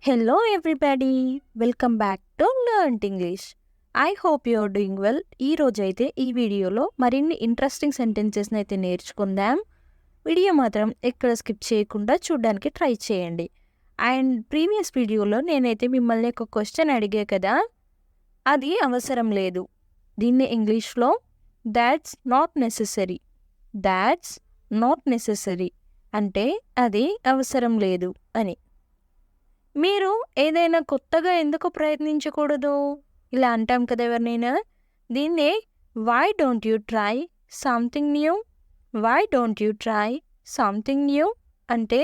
Hello, everybody. Welcome back to Learnt English. I hope you are doing well. ఈ రోజైతే ఈ వీడియోలో మరిన్ని ఇంట్రెస్టింగ్ సెంటెన్సెస్ని అయితే నేర్చుకుందాం. వీడియో మాత్రం ఎక్కడ స్కిప్ చేయకుండా చూడడానికి ట్రై చేయండి. అండ్ ప్రీవియస్ వీడియోలో నేనైతే మిమ్మల్ని ఒక క్వశ్చన్ అడిగా కదా, అది అవసరం లేదు. దీన్ని ఇంగ్లీష్లో that's not necessary. That's not necessary అంటే అది అవసరం లేదు అని. మీరు ఏదైనా కొత్తగా ఎందుకు ప్రయత్నించకూడదు? ఇలా అంటాం కదా ఎవరినైనా. దీన్నే why don't you try something new? Why don't you try something new అంటే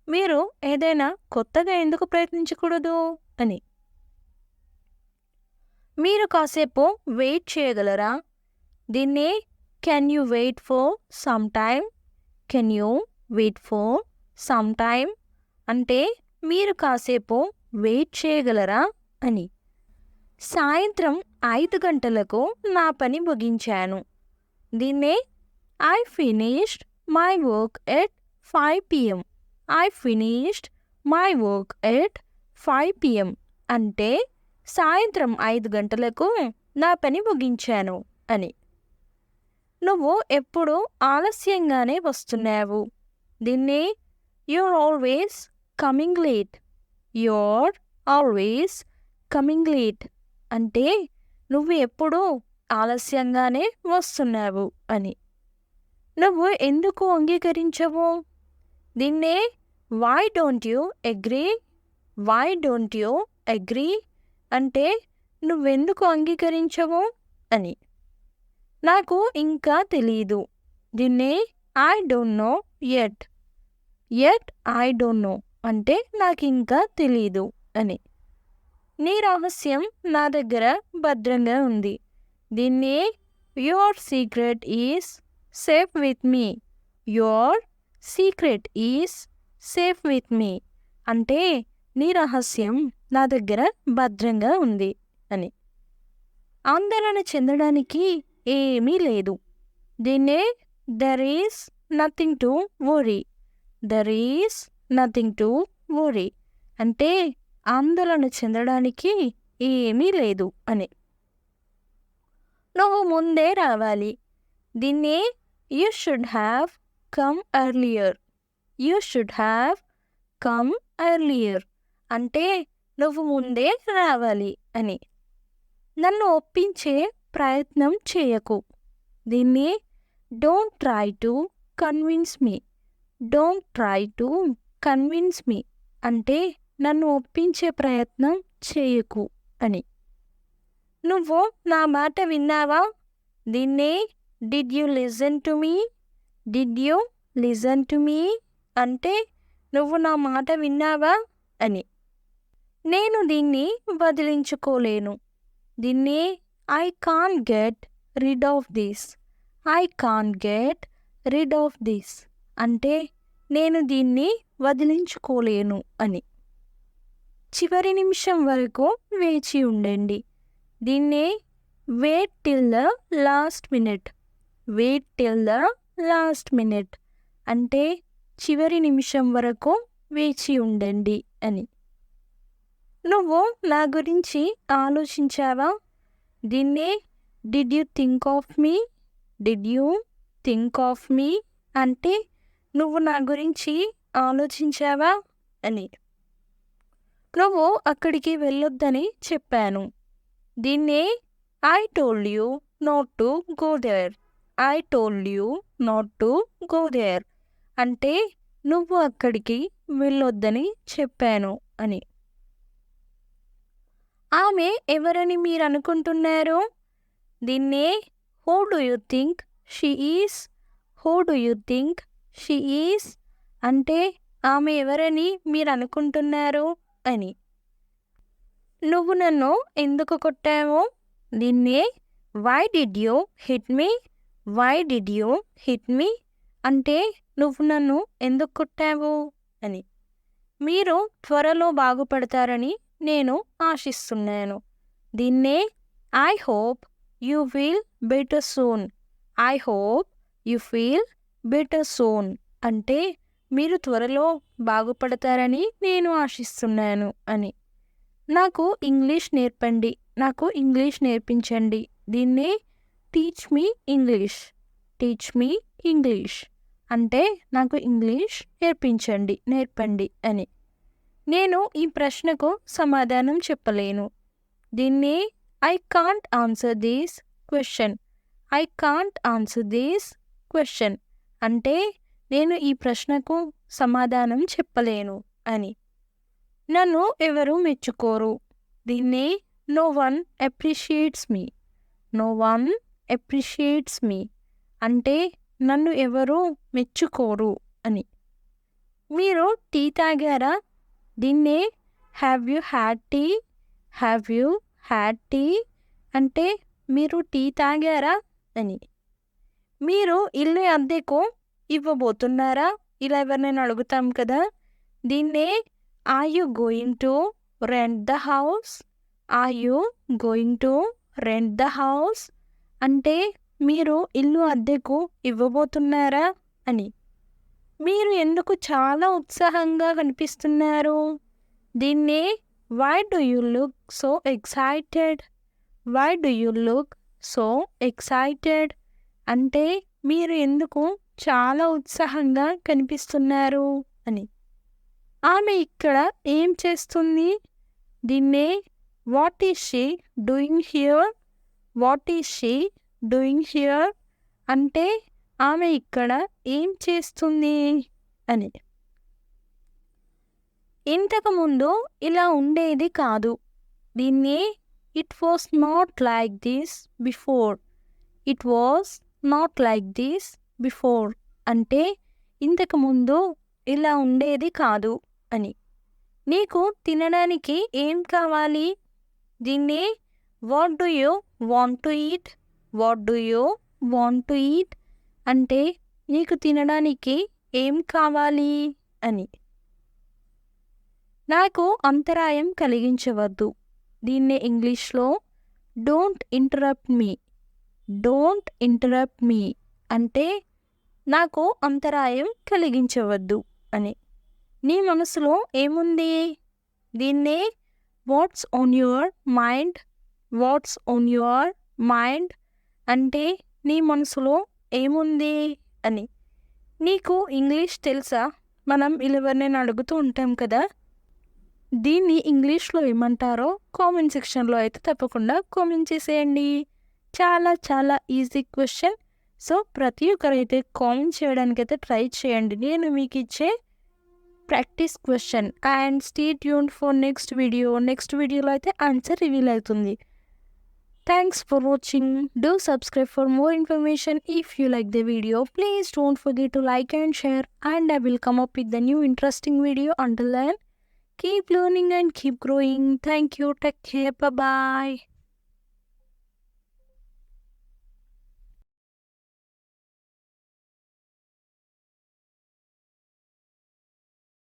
మీరు ఏదైనా కొత్తగా ఎందుకు ప్రయత్నించకూడదు అని. మీరు కాసేపు వెయిట్ చేయగలరా? దీన్నే can you wait for some time? Can you wait for some time అంటే మీరు కాసేపు వెయిట్ చేయగలరా అని. సాయంత్రం 5 గంటలకు నా పని ముగించాను. దీన్నే I finished my work at 5 PM. I finished my work at 5 PM అంటే సాయంత్రం 5 గంటలకు నా పని ముగించాను అని. నువ్వు ఎప్పుడు ఆలస్యంగానే వస్తున్నావు. దీన్ని you're always coming late. You're always coming late అంటే నువ్వు ఎప్పుడూ ఆలస్యంగానే వస్తున్నావు అని. నువ్వు ఎందుకు అంగీకరించవు? దీన్నే why don't you agree? Why don't you agree అంటే నువ్వెందుకు అంగీకరించవు అని. నాకు ఇంకా తెలీదు. దీన్నే I don't know yet. Yet I don't know అంటే నాకు ఇంకా తెలీదు అని. నీ రహస్యం నా దగ్గర భద్రంగా ఉంది. దీన్ని your secret is safe with me. Your secret is safe with me అంటే నీ రహస్యం నా దగ్గర భద్రంగా ఉంది అని. ఆందోళన చెందడానికి ఏమీ లేదు. దీన్నే there is nothing to worry. There is nothing to worry అంటే ఆందోళన చెందడానికి ఏమీ లేదు అని. నువ్వు ముందే రావాలి. దీన్నే you should have come earlier. You should have come earlier అంటే నువ్వు ముందే రావాలి అని. నన్ను ఒప్పించే ప్రయత్నం చేయకు. దీన్ని don't try to convince me. Don't try to convince me అంటే నన్ను ఒప్పించే ప్రయత్నం చేయకు అని. నువ్వు నా మాట విన్నావా? దీన్నే did you listen to me. Did you listen to me అంటే నువ్వు నా మాట విన్నావా అని. నేను దీన్ని వదిలించుకోలేను. దీన్ని I can't get rid of this. I can't get rid of this అంటే నేను దీన్ని వదిలించుకోలేను అని. చివరి నిమిషం వరకు వేచి ఉండండి. దీన్నే wait till the last minute. Wait till the last minute అంటే చివరి నిమిషం వరకు వేచి ఉండండి అని. నువ్వు నా గురించి ఆలోచించావా? దీన్నే did you think of me. Did you think of me అంటే నువ్వు నా గురించి ఆలోచించావా అని. నువ్వు అక్కడికి వెళ్ళొద్దని చెప్పాను. దీన్నే I told you not to go there. I told you not to go there అంటే నువ్వు అక్కడికి వెళ్ళొద్దని చెప్పాను అని. ఆమె ఎవరని మీరు అనుకుంటున్నారు? దీన్నే who do you think she is. Who do you think she is అంటే ఆమె ఎవరని మీరు అనుకుంటున్నారు అని. నువ్వు నన్ను ఎందుకు కొట్టావు? దీన్నే why did you hit me. Why did you hit me అంటే నువ్వు నన్ను ఎందుకు కొట్టావు అని. మీరు త్వరలో బాగుపడతారని నేను ఆశిస్తున్నాను. దీన్నే I hope you feel better soon. I hope you feel better soon అంటే మీరు త్వరలో బాగుపడతారని నేను ఆశిస్తున్నాను అని. నాకు ఇంగ్లీష్ నేర్పండి, నాకు ఇంగ్లీష్ నేర్పించండి. దీన్నే teach me English. Teach me English అంటే నాకు ఇంగ్లీష్ నేర్పండి అని. నేను ఈ ప్రశ్నకు సమాధానం చెప్పలేను. దీన్ని I can't answer this question. I can't answer this question అంటే నేను ఈ ప్రశ్నకు సమాధానం చెప్పలేను అని. నన్ను ఎవరు మెచ్చుకోరు. దీన్ని no one appreciates me. No one appreciates me అంటే నన్ను ఎవరు మెచ్చుకోరు అని. మీరు టీ తాగారా? దీన్నే have you had tea. Have you had tea అంటే మీరు టీ తాగారా అని. మీరు ఇల్లు అద్దెకు ఇవ్వబోతున్నారా? ఇలా ఎవరినైనా అడుగుతాం కదా. దీన్నే are you going to rent the house. Are you going to rent the house అంటే మీరు ఇల్లు అద్దెకు ఇవ్వబోతున్నారా అని. మీరు ఎందుకు చాలా ఉత్సాహంగా కనిపిస్తున్నారు? దీన్నే why do you look so excited. Why do you look so excited అంటే మీరు ఎందుకు చాలా ఉత్సాహంగా కనిపిస్తున్నారు అని. ఆమె ఇక్కడ ఏం చేస్తుంది? దీన్నే what is she doing here. What is she doing here అంటే ఆమె ఇక్కడ ఏం చేస్తుంది అని. ఇంతకుముందు ఇలా ఉండేది కాదు. దీన్ని it was not like this before. It was not like this before అంటే ఇంతకుముందు ఇలా ఉండేది కాదు అని. నీకు తినడానికి ఏం కావాలి? దీన్ని what do you want to eat. What do you want to eat అంటే నీకు తినడానికి ఏం కావాలి అని. నాకు అంతరాయం కలిగించవద్దు. దీన్నే ఇంగ్లీష్లో don't interrupt me. Don't interrupt me అంటే నాకు అంతరాయం కలిగించవద్దు అని. నీ మనసులో ఏముంది? దీన్నే what's on your mind. What's on your mind అంటే నీ మనసులో ఏముంది అని. నీకు ఇంగ్లీష్ తెలుసా? మనం ఎవరినైనా అడుగుతూ ఉంటాం కదా. దీన్ని ఇంగ్లీష్లో ఏమంటారో కామెంట్ సెక్షన్లో అయితే తప్పకుండా కామెంట్ చేసేయండి. చాలా చాలా ఈజీ క్వశ్చన్. సో ప్రతి ఒక్కరైతే కామెంట్ చేయడానికైతే ట్రై చేయండి. నేను మీకు ఇచ్చే practice question. And stay tuned for next video. Next వీడియోలో అయితే ఆన్సర్ రివీల్ అవుతుంది. Thanks for watching. Do subscribe for more information. If you like the video, please don't forget to like and share. And I will come up with the new interesting video. Until then, keep learning and keep growing. Thank you. Take care. Bye-bye.